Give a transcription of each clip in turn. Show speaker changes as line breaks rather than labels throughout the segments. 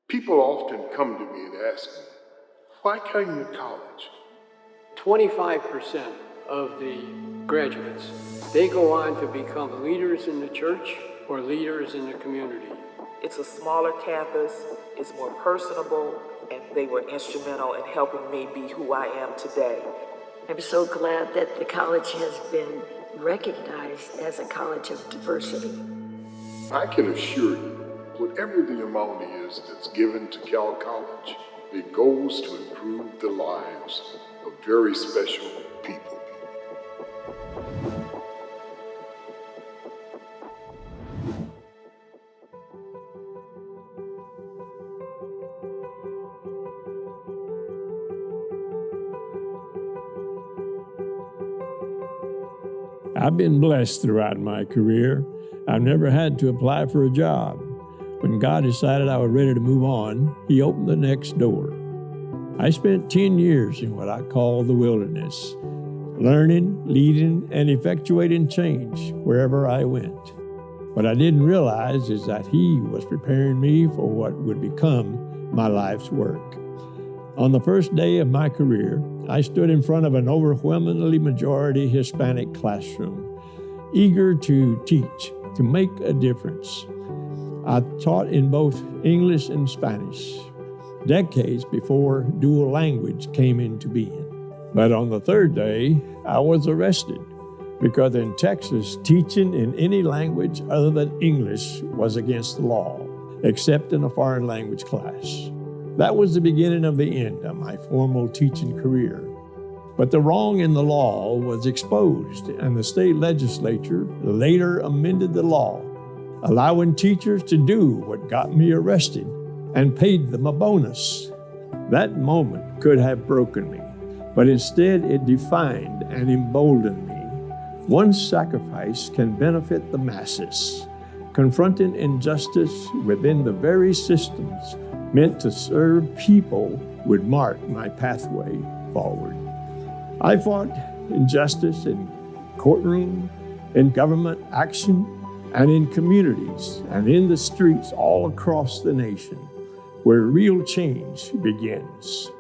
People often come to me and ask me, why Calumet College?
25% of the graduates, they go on to become leaders in the church or leaders in the community.
It's a smaller campus, it's more personable, and they were instrumental in helping me be who I am today.
I'm so glad that the college has been recognized as a college of diversity.
I can assure you, whatever the amount is that's given to Cal College, it goes to improve the lives of very special people.
I've been blessed throughout my career. I've never had to apply for a job. When God decided I was ready to move on, He opened the next door. I spent 10 years in what I call the wilderness, learning, leading, and effectuating change wherever I went. What I didn't realize is that He was preparing me for what would become my life's work. On the first day of my career, I stood in front of an overwhelmingly majority Hispanic classroom, eager to teach, to make a difference. I taught in both English and Spanish, decades before dual language came into being. But on the third day, I was arrested because in Texas, teaching in any language other than English was against the law, except in a foreign language class. That was the beginning of the end of my formal teaching career. But the wrong in the law was exposed, and the state legislature later amended the law, allowing teachers to do what got me arrested and paid them a bonus. That moment could have broken me, but instead it defined and emboldened me. One sacrifice can benefit the masses. Confronting injustice within the very systems meant to serve people would mark my pathway forward. I fought injustice in courtroom, in government action, and in communities and in the streets all across the nation, where real change begins.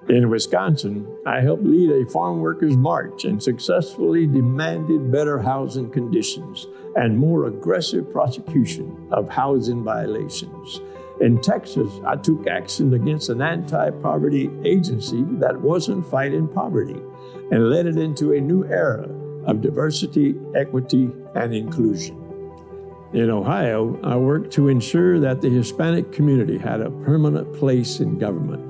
In Wisconsin, I helped lead a farm workers' march and successfully demanded better housing conditions and more aggressive prosecution of housing violations. In Texas, I took action against an anti-poverty agency that wasn't fighting poverty and led it into a new era of diversity, equity, and inclusion. In Ohio, I worked to ensure that the Hispanic community had a permanent place in government,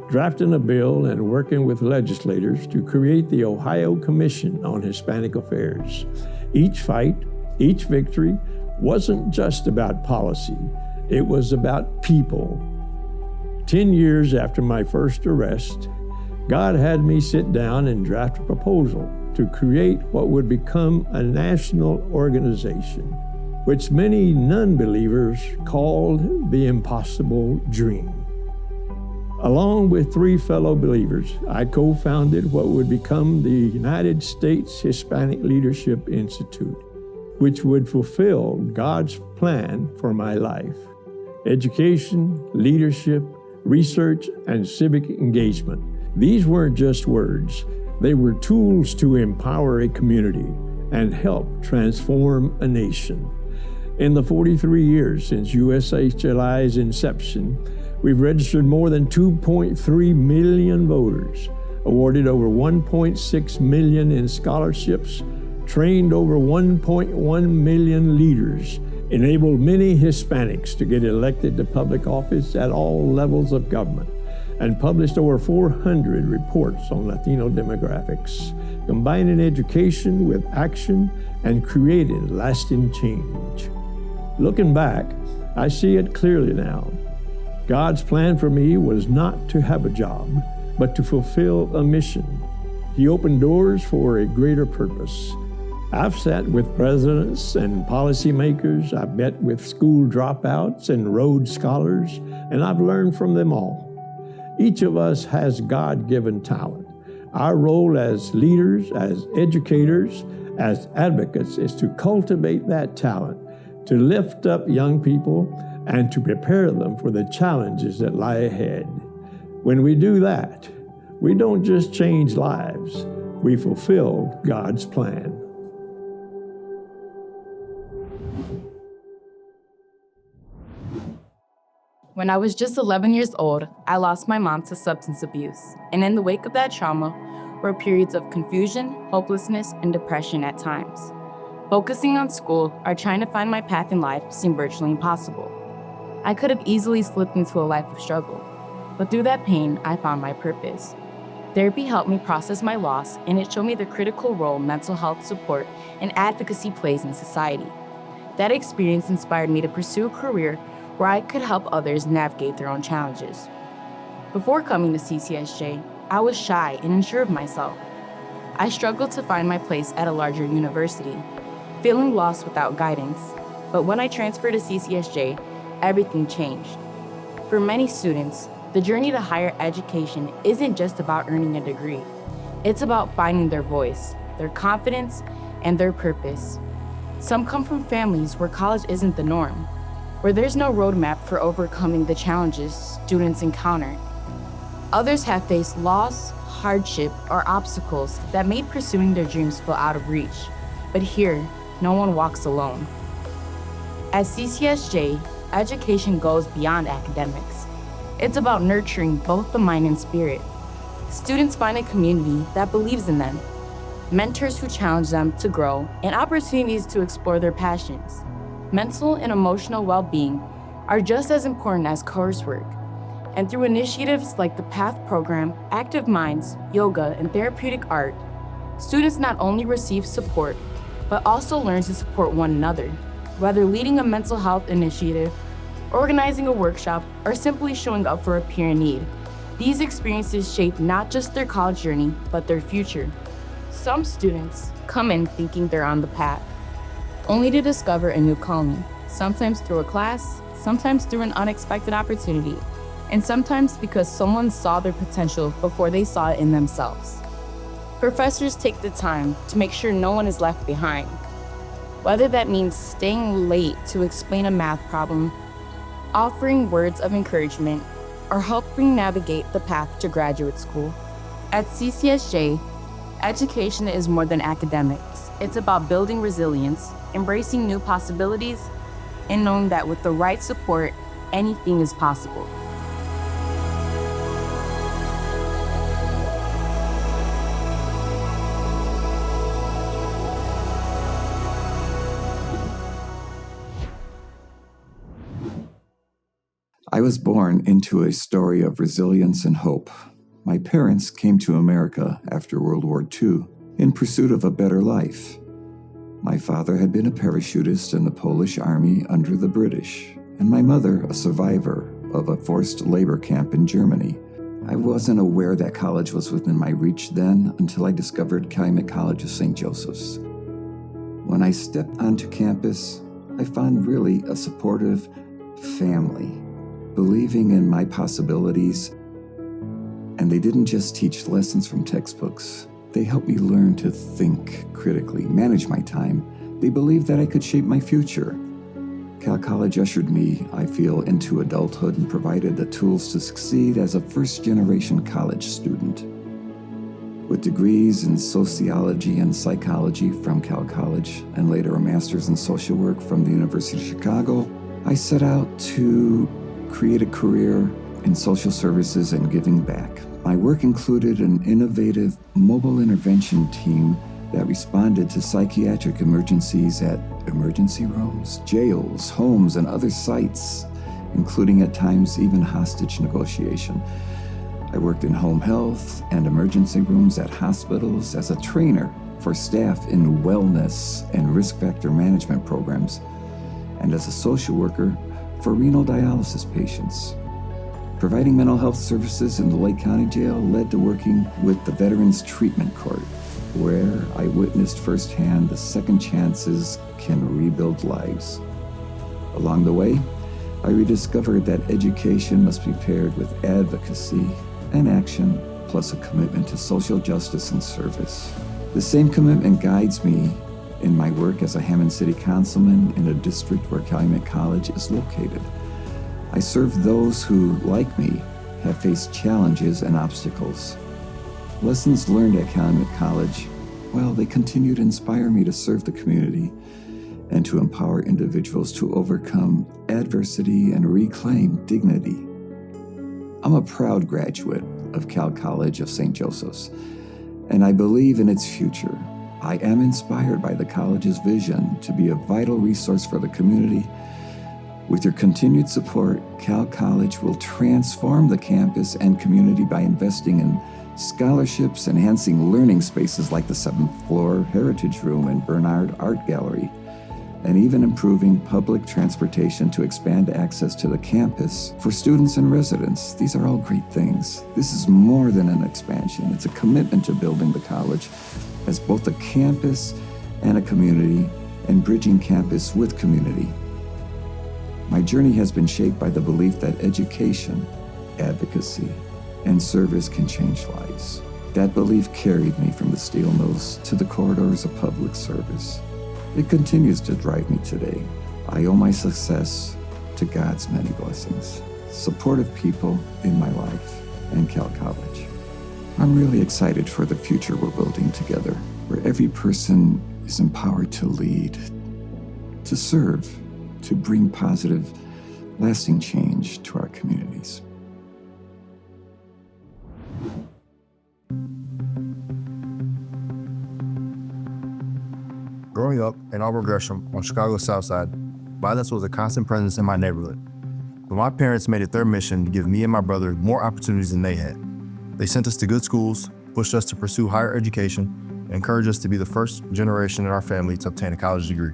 drafting a bill and working with legislators to create the Ohio Commission on Hispanic Affairs. Each fight, each victory wasn't just about policy. It was about people. 10 years after my first arrest, God had me sit down and draft a proposal to create what would become a national organization, which many non-believers called the impossible dream. Along with 3 fellow believers, I co-founded what would become the United States Hispanic Leadership Institute, which would fulfill God's plan for my life. Education, leadership, research, and civic engagement. These weren't just words. They were tools to empower a community and help transform a nation. In the 43 years since USHLI's inception, we've registered more than 2.3 million voters, awarded over 1.6 million in scholarships, trained over 1.1 million leaders, enabled many Hispanics to get elected to public office at all levels of government, and published over 400 reports on Latino demographics, combining education with action and creating lasting change. Looking back, I see it clearly now. God's plan for me was not to have a job, but to fulfill a mission. He opened doors for a greater purpose. I've sat with presidents and policymakers, I've met with school dropouts and Rhodes Scholars, and I've learned from them all. Each of us has God-given talent. Our role as leaders, as educators, as advocates is to cultivate that talent, to lift up young people and to prepare them for the challenges that lie ahead. When we do that, we don't just change lives, we fulfill God's plan.
When I was just 11 years old, I lost my mom to substance abuse, and in the wake of that trauma were periods of confusion, hopelessness, and depression at times. Focusing on school or trying to find my path in life seemed virtually impossible. I could have easily slipped into a life of struggle, but through that pain, I found my purpose. Therapy helped me process my loss, and it showed me the critical role mental health support and advocacy plays in society. That experience inspired me to pursue a career where I could help others navigate their own challenges. Before coming to CCSJ, I was shy and unsure of myself. I struggled to find my place at a larger university, feeling lost without guidance. But when I transferred to CCSJ, everything changed. For many students, the journey to higher education isn't just about earning a degree. It's about finding their voice, their confidence, and their purpose. Some come from families where college isn't the norm, where there's no roadmap for overcoming the challenges students encounter. Others have faced loss, hardship, or obstacles that made pursuing their dreams feel out of reach. But here, no one walks alone. At CCSJ, education goes beyond academics. It's about nurturing both the mind and spirit. Students find a community that believes in them, mentors who challenge them to grow, and opportunities to explore their passions. Mental and emotional well-being are just as important as coursework. And through initiatives like the PATH program, Active Minds, yoga, and therapeutic art, students not only receive support, but also learn to support one another, whether leading a mental health initiative, organizing a workshop, or simply showing up for a peer in need. These experiences shape not just their college journey, but their future. Some students come in thinking they're on the path, only to discover a new calling, sometimes through a class, sometimes through an unexpected opportunity, and sometimes because someone saw their potential before they saw it in themselves. Professors take the time to make sure no one is left behind, whether that means staying late to explain a math problem, offering words of encouragement, or helping navigate the path to graduate school. At CCSJ, education is more than academics. It's about building resilience, embracing new possibilities, and knowing that with the right support, anything is possible.
I was born into a story of resilience and hope. My parents came to America after World War II in pursuit of a better life. My father had been a parachutist in the Polish Army under the British, and my mother a survivor of a forced labor camp in Germany. I wasn't aware that college was within my reach then until I discovered Calumet College of St. Joseph's. When I stepped onto campus, I found really a supportive family, believing in my possibilities. And they didn't just teach lessons from textbooks. They helped me learn to think critically, manage my time. They believed that I could shape my future. Cal College ushered me, I feel, into adulthood and provided the tools to succeed as a first-generation college student. With degrees in sociology and psychology from Cal College, and later a master's in social work from the University of Chicago, I set out to create a career in social services and giving back. My work included an innovative mobile intervention team that responded to psychiatric emergencies at emergency rooms, jails, homes, and other sites, including at times even hostage negotiation. I worked in home health and emergency rooms at hospitals as a trainer for staff in wellness and risk factor management programs, and as a social worker for renal dialysis patients. Providing mental health services in the Lake County Jail led to working with the Veterans Treatment Court, where I witnessed firsthand the second chances can rebuild lives. Along the way, I rediscovered that education must be paired with advocacy and action, plus a commitment to social justice and service. The same commitment guides me in my work as a Hammond City Councilman in a district where Calumet College is located. I serve those who, like me, have faced challenges and obstacles. Lessons learned at Calumet College, well, they continue to inspire me to serve the community and to empower individuals to overcome adversity and reclaim dignity. I'm a proud graduate of Cal College of St. Joseph's, and I believe in its future. I am inspired by the college's vision to be a vital resource for the community. With your continued support, Cal College will transform the campus and community by investing in scholarships, enhancing learning spaces like the 7th floor Heritage Room and Bernard Art Gallery, and even improving public transportation to expand access to the campus for students and residents. These are all great things. This is more than an expansion. It's a commitment to building the college as both a campus and a community, and bridging campus with community. My journey has been shaped by the belief that education, advocacy, and service can change lives. That belief carried me from the steel mills to the corridors of public service. It continues to drive me today. I owe my success to God's many blessings, supportive people in my life, and Cal College. I'm really excited for the future we're building together, where every person is empowered to lead, to serve, to bring positive, lasting change to our communities.
Growing up in Auburn Gresham on Chicago's South Side, violence was a constant presence in my neighborhood. But my parents made it their mission to give me and my brother more opportunities than they had. They sent us to good schools, pushed us to pursue higher education, and encouraged us to be the first generation in our family to obtain a college degree.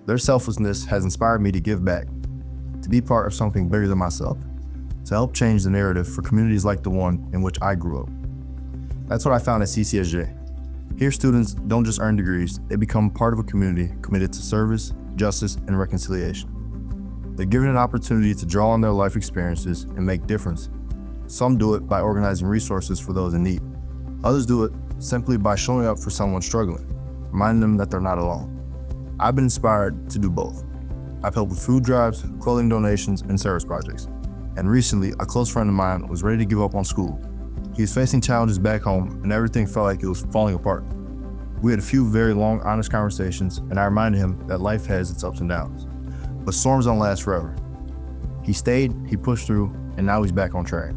Their selflessness has inspired me to give back, to be part of something bigger than myself, to help change the narrative for communities like the one in which I grew up. That's what I found at CCSJ. Here, students don't just earn degrees, they become part of a community committed to service, justice, and reconciliation. They're given an opportunity to draw on their life experiences and make difference. Some do it by organizing resources for those in need. Others do it simply by showing up for someone struggling, reminding them that they're not alone. I've been inspired to do both. I've helped with food drives, clothing donations, and service projects. And recently, a close friend of mine was ready to give up on school. He was facing challenges back home, and everything felt like it was falling apart. We had a few very long, honest conversations, and I reminded him that life has its ups and downs. But storms don't last forever. He stayed, he pushed through, and now he's back on track.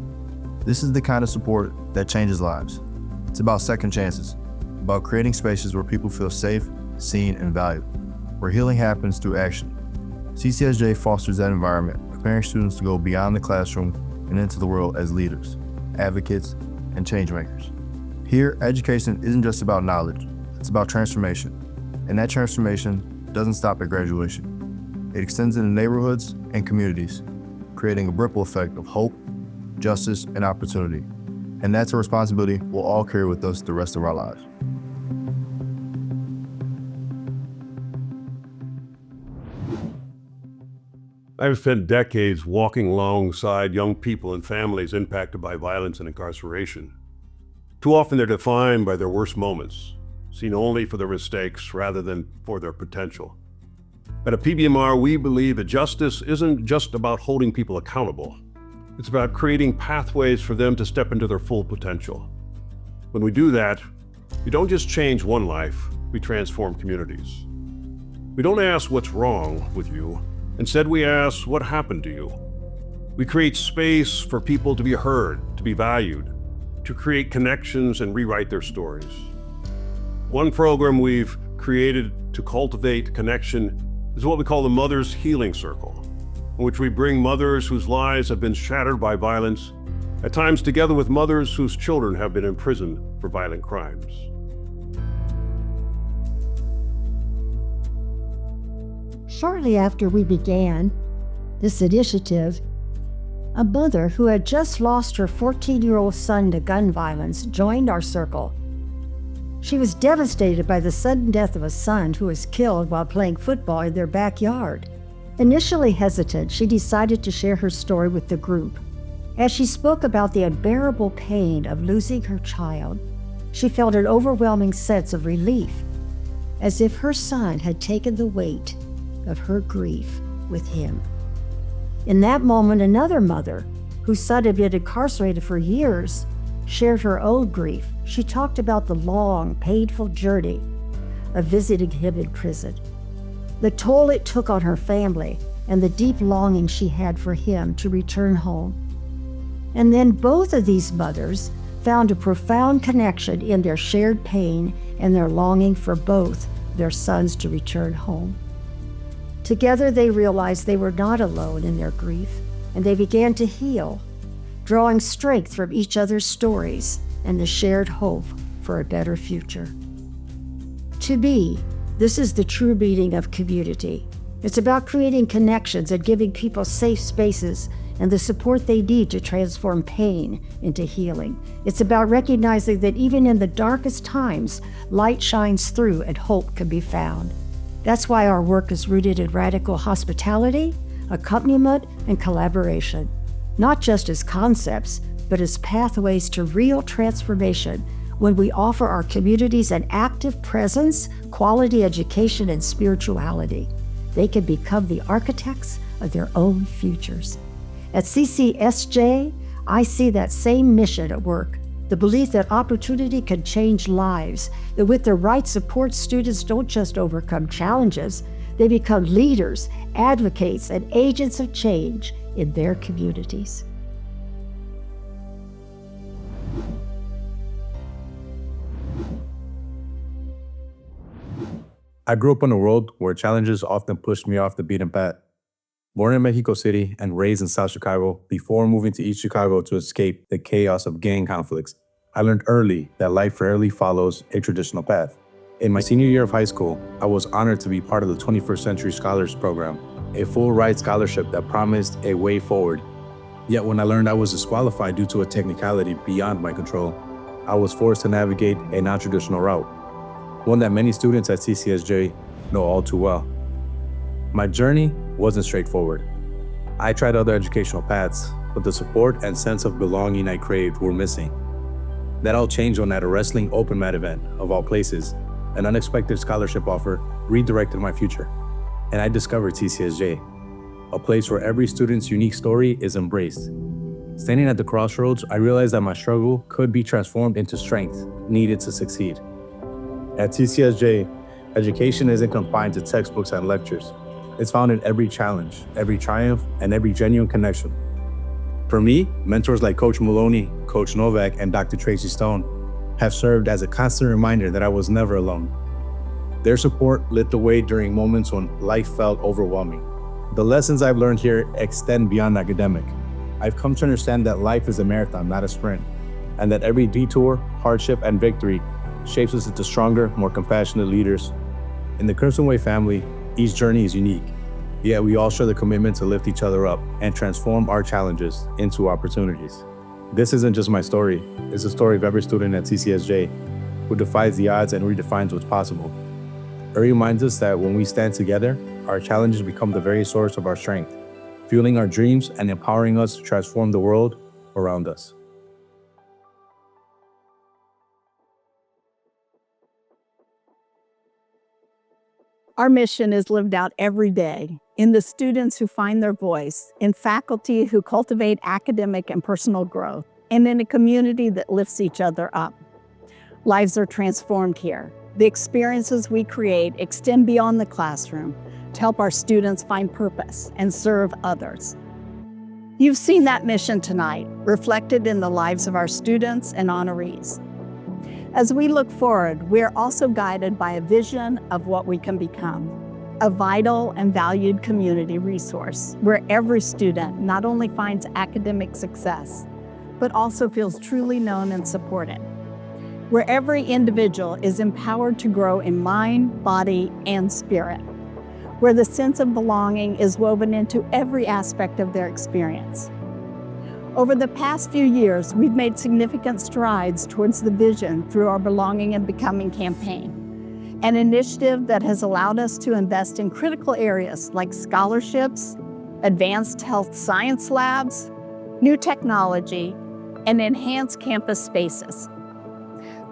This is the kind of support that changes lives. It's about second chances, about creating spaces where people feel safe, seen, and valued, where healing happens through action. CCSJ fosters that environment, preparing students to go beyond the classroom and into the world as leaders, advocates, and change makers. Here, education isn't just about knowledge, it's about transformation. And that transformation doesn't stop at graduation. It extends into neighborhoods and communities, creating a ripple effect of hope, justice, and opportunity. And that's a responsibility we'll all carry with us the rest of our lives.
I've spent decades walking alongside young people and families impacted by violence and incarceration. Too often they're defined by their worst moments, seen only for their mistakes rather than for their potential. At a PBMR, we believe that justice isn't just about holding people accountable. It's about creating pathways for them to step into their full potential. When we do that, we don't just change one life, we transform communities. We don't ask what's wrong with you. Instead, we ask, what happened to you? We create space for people to be heard, to be valued, to create connections and rewrite their stories. One program we've created to cultivate connection is what we call the Mother's Healing Circle, in which we bring mothers whose lives have been shattered by violence, at times together with mothers whose children have been imprisoned for violent crimes.
Shortly after we began this initiative, a mother who had just lost her 14-year-old son to gun violence joined our circle. She was devastated by the sudden death of a son who was killed while playing football in their backyard. Initially hesitant, she decided to share her story with the group. As she spoke about the unbearable pain of losing her child, she felt an overwhelming sense of relief, as if her son had taken the weight of her grief with him. In that moment, another mother, whose son had been incarcerated for years, shared her own grief. She talked about the long, painful journey of visiting him in prison, the toll it took on her family, and the deep longing she had for him to return home. And then both of these mothers found a profound connection in their shared pain and their longing for both their sons to return home. Together they realized they were not alone in their grief, and they began to heal, drawing strength from each other's stories and the shared hope for a better future. To me, this is the true meaning of community. It's about creating connections and giving people safe spaces and the support they need to transform pain into healing. It's about recognizing that even in the darkest times, light shines through and hope can be found. That's why our work is rooted in radical hospitality, accompaniment, and collaboration, not just as concepts, but as pathways to real transformation when we offer our communities an active presence, quality education, and spirituality. They can become the architects of their own futures. At CCSJ, I see that same mission at work, the belief that opportunity can change lives, that with the right support, students don't just overcome challenges, they become leaders, advocates, and agents of change in their communities.
I grew up in a world where challenges often pushed me off the beaten path. Born in Mexico City and raised in South Chicago before moving to East Chicago to escape the chaos of gang conflicts, I learned early that life rarely follows a traditional path. In my senior year of high school, I was honored to be part of the 21st Century Scholars Program, a full-ride scholarship that promised a way forward. Yet when I learned I was disqualified due to a technicality beyond my control, I was forced to navigate a non-traditional route, one that many students at CCSJ know all too well. My journey wasn't straightforward. I tried other educational paths, but the support and sense of belonging I craved were missing. That all changed when at a wrestling open mat event, of all places, an unexpected scholarship offer redirected my future, and I discovered CCSJ, a place where every student's unique story is embraced. Standing at the crossroads, I realized that my struggle could be transformed into strength needed to succeed. At CCSJ, education isn't confined to textbooks and lectures. It's found in every challenge, every triumph, and every genuine connection. For me, mentors like Coach Maloney, Coach Novak, and Dr. Tracy Stone have served as a constant reminder that I was never alone. Their support lit the way during moments when life felt overwhelming. The lessons I've learned here extend beyond academic. I've come to understand that life is a marathon, not a sprint, and that every detour, hardship, and victory shapes us into stronger, more compassionate leaders. In the Crimson Wave family, each journey is unique, yet we all share the commitment to lift each other up and transform our challenges into opportunities. This isn't just my story, it's the story of every student at CCSJ who defies the odds and redefines what's possible. It reminds us that when we stand together, our challenges become the very source of our strength, fueling our dreams and empowering us to transform the world around us.
Our mission is lived out every day in the students who find their voice, in faculty who cultivate academic and personal growth, and in a community that lifts each other up. Lives are transformed here. The experiences we create extend beyond the classroom to help our students find purpose and serve others. You've seen that mission tonight, reflected in the lives of our students and honorees. As we look forward, we are also guided by a vision of what we can become, a vital and valued community resource where every student not only finds academic success, but also feels truly known and supported, where every individual is empowered to grow in mind, body, and spirit, where the sense of belonging is woven into every aspect of their experience. Over the past few years, we've made significant strides towards the vision through our Belonging and Becoming campaign, an initiative that has allowed us to invest in critical areas like scholarships, advanced health science labs, new technology, and enhanced campus spaces.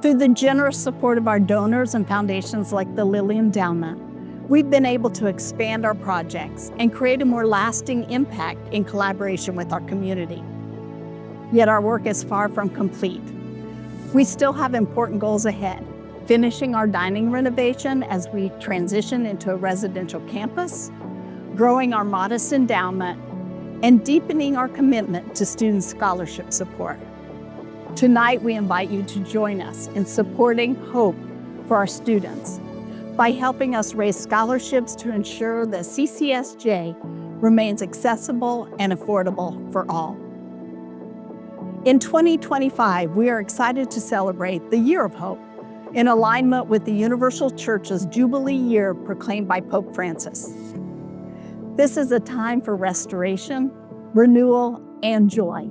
Through the generous support of our donors and foundations like the Lilly Endowment, We've been able to expand our projects and create a more lasting impact in collaboration with our community. Yet our work is far from complete. We still have important goals ahead, finishing our dining renovation as we transition into a residential campus, growing our modest endowment, and deepening our commitment to student scholarship support. Tonight, we invite you to join us in supporting hope for our students by helping us raise scholarships to ensure that CCSJ remains accessible and affordable for all. In 2025, we are excited to celebrate the Year of Hope in alignment with the Universal Church's Jubilee Year proclaimed by Pope Francis. This is a time for restoration, renewal, and joy,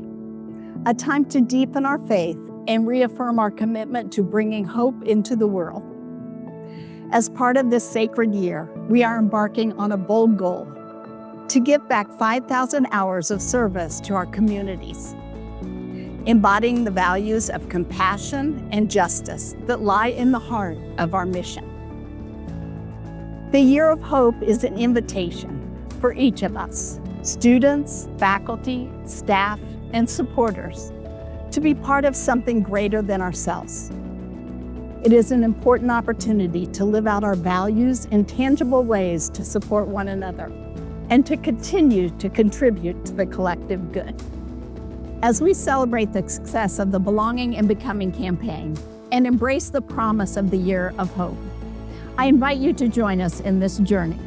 a time to deepen our faith and reaffirm our commitment to bringing hope into the world. As part of this sacred year, we are embarking on a bold goal to give back 5,000 hours of service to our communities, embodying the values of compassion and justice that lie in the heart of our mission. The Year of Hope is an invitation for each of us, students, faculty, staff, and supporters, to be part of something greater than ourselves. It is an important opportunity to live out our values in tangible ways to support one another and to continue to contribute to the collective good. As we celebrate the success of the Belonging and Becoming campaign and embrace the promise of the Year of Hope, I invite you to join us in this journey.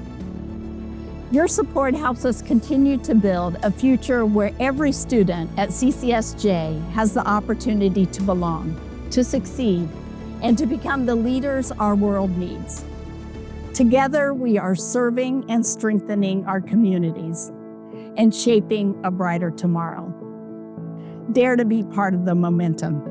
Your support helps us continue to build a future where every student at CCSJ has the opportunity to belong, to succeed, and to become the leaders our world needs. Together, we are serving and strengthening our communities and shaping a brighter tomorrow. Dare to be part of the momentum.